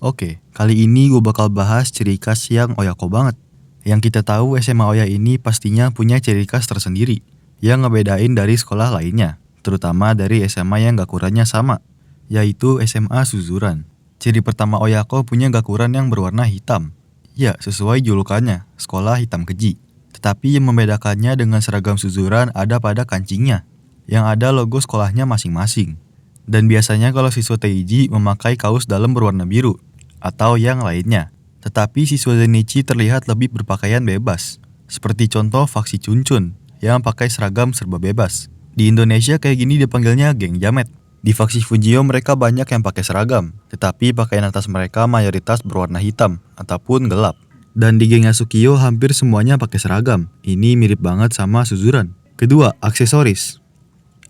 Oke, kali ini gue bakal bahas ciri khas yang Oyako banget. Yang kita tahu SMA Oya ini pastinya punya ciri khas tersendiri yang ngebedain dari sekolah lainnya, terutama dari SMA yang gakurannya sama, yaitu SMA Suzuran. Ciri pertama Oyako punya gakuran yang berwarna hitam. Ya, sesuai julukannya, sekolah hitam keji. Tetapi yang membedakannya dengan seragam Suzuran ada pada kancingnya, yang ada logo sekolahnya masing-masing. Dan biasanya kalau siswa Teiji memakai kaos dalam berwarna biru, atau yang lainnya. Tetapi siswa Zenichi terlihat lebih berpakaian bebas, seperti contoh faksi Cuncun yang pakai seragam serba bebas. Di Indonesia kayak gini dipanggilnya geng jamet. Di faksi Fujio mereka banyak yang pakai seragam, tetapi pakaian atas mereka mayoritas berwarna hitam ataupun gelap. Dan di geng Yasukio hampir semuanya pakai seragam. Ini mirip banget sama Suzuran. Kedua, aksesoris.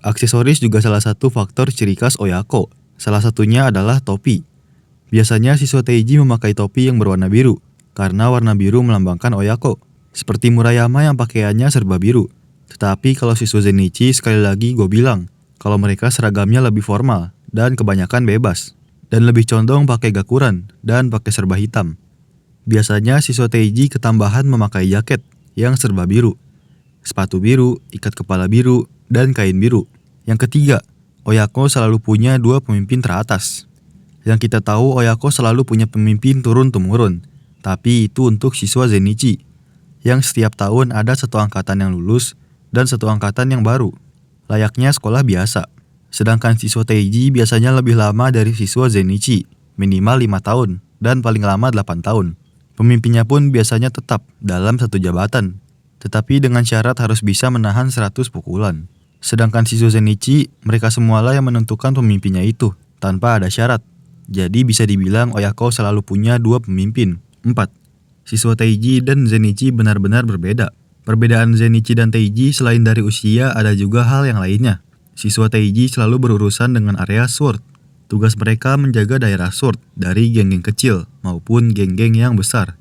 Aksesoris juga salah satu faktor ciri khas Oyako. Salah satunya adalah topi. Biasanya siswa Teiji memakai topi yang berwarna biru, karena warna biru melambangkan Oyako. Seperti Murayama yang pakaiannya serba biru. Tetapi kalau siswa Zenichi sekali lagi gue bilang, kalau mereka seragamnya lebih formal dan kebanyakan bebas. Dan lebih condong pakai gakuran dan pakai serba hitam. Biasanya siswa Teiji ketambahan memakai jaket yang serba biru, sepatu biru, ikat kepala biru, dan kain biru. Yang ketiga, Oyako selalu punya dua pemimpin teratas. Yang kita tahu Oyako selalu punya pemimpin turun-temurun, tapi itu untuk siswa Zenichi, yang setiap tahun ada satu angkatan yang lulus dan satu angkatan yang baru, layaknya sekolah biasa. Sedangkan siswa Teiji biasanya lebih lama dari siswa Zenichi, minimal 5 tahun dan paling lama 8 tahun. Pemimpinnya pun biasanya tetap dalam satu jabatan, tetapi dengan syarat harus bisa menahan 100 pukulan. Sedangkan siswa Zenichi, mereka semualah yang menentukan pemimpinnya itu, tanpa ada syarat. Jadi bisa dibilang Oyako selalu punya dua pemimpin. 4. Siswa Teiji dan Zenichi benar-benar berbeda. Perbedaan Zenichi dan Teiji selain dari usia ada juga hal yang lainnya. Siswa Teiji selalu berurusan dengan area Sword. Tugas mereka menjaga daerah Sword dari geng-geng kecil maupun geng-geng yang besar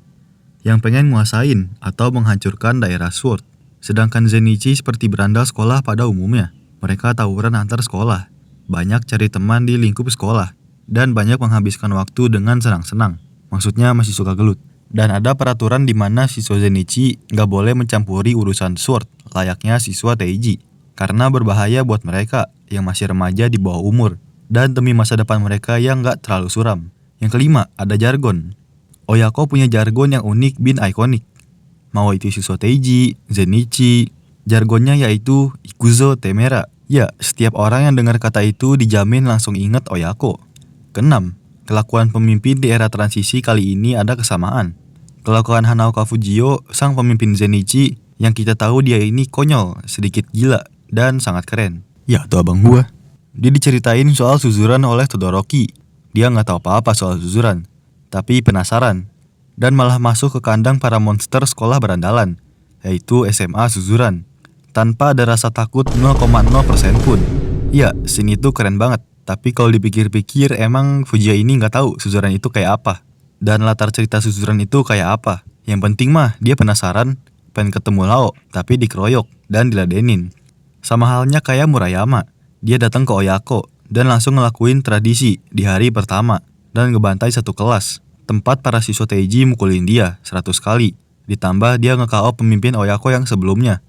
yang pengen nguasain atau menghancurkan daerah Sword. Sedangkan Zenichi seperti berandal sekolah pada umumnya. Mereka tawuran antar sekolah, banyak cari teman di lingkup sekolah, dan banyak menghabiskan waktu dengan senang-senang. Maksudnya masih suka gelut. Dan ada peraturan di mana siswa Zenichi nggak boleh mencampuri urusan Sword layaknya siswa Teiji, karena berbahaya buat mereka yang masih remaja di bawah umur dan demi masa depan mereka yang nggak terlalu suram. Yang kelima, ada jargon. Oyako punya jargon yang unik bin ikonik. Mau itu siswa Teiji, Zenichi, jargonnya yaitu Ikuzo Temera. Ya, setiap orang yang dengar kata itu dijamin langsung inget Oyako. Keenam, kelakuan pemimpin di era transisi kali ini ada kesamaan. Kelakuan Hanaoka Fujio, sang pemimpin Zenichi, yang kita tahu dia ini konyol, sedikit gila, dan sangat keren. Ya, tuh abang gua. Dia diceritain soal Suzuran oleh Todoroki. Dia nggak tahu apa-apa soal Suzuran, tapi penasaran, dan malah masuk ke kandang para monster sekolah berandalan, yaitu SMA Suzuran, tanpa ada rasa takut 0,0% pun. Ya, scene itu keren banget. Tapi kalau dipikir-pikir emang Fujiya ini nggak tahu Suzuran itu kayak apa. Dan latar cerita Suzuran itu kayak apa. Yang penting mah dia penasaran, pengen ketemu Lao, tapi dikeroyok dan diladenin. Sama halnya kayak Murayama. Dia datang ke Oyako dan langsung ngelakuin tradisi di hari pertama dan ngebantai satu kelas. Tempat para siswa Teiji mukulin dia 100 kali. Ditambah dia nge-KO pemimpin Oyako yang sebelumnya,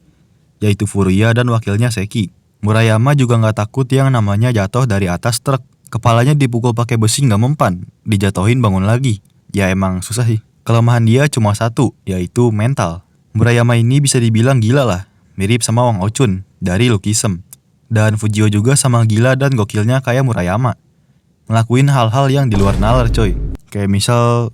yaitu Furuya dan wakilnya Seki. Murayama juga nggak takut yang namanya jatuh dari atas truk. Kepalanya dipukul pakai besi nggak mempan, dijatuhin bangun lagi. Ya emang susah sih. Kelemahan dia cuma satu, yaitu mental. Murayama ini bisa dibilang gila lah, mirip sama Wang Ochun dari Lukisem. Dan Fujio juga sama gila dan gokilnya kayak Murayama. Ngelakuin hal-hal yang di luar nalar coy. Kayak misal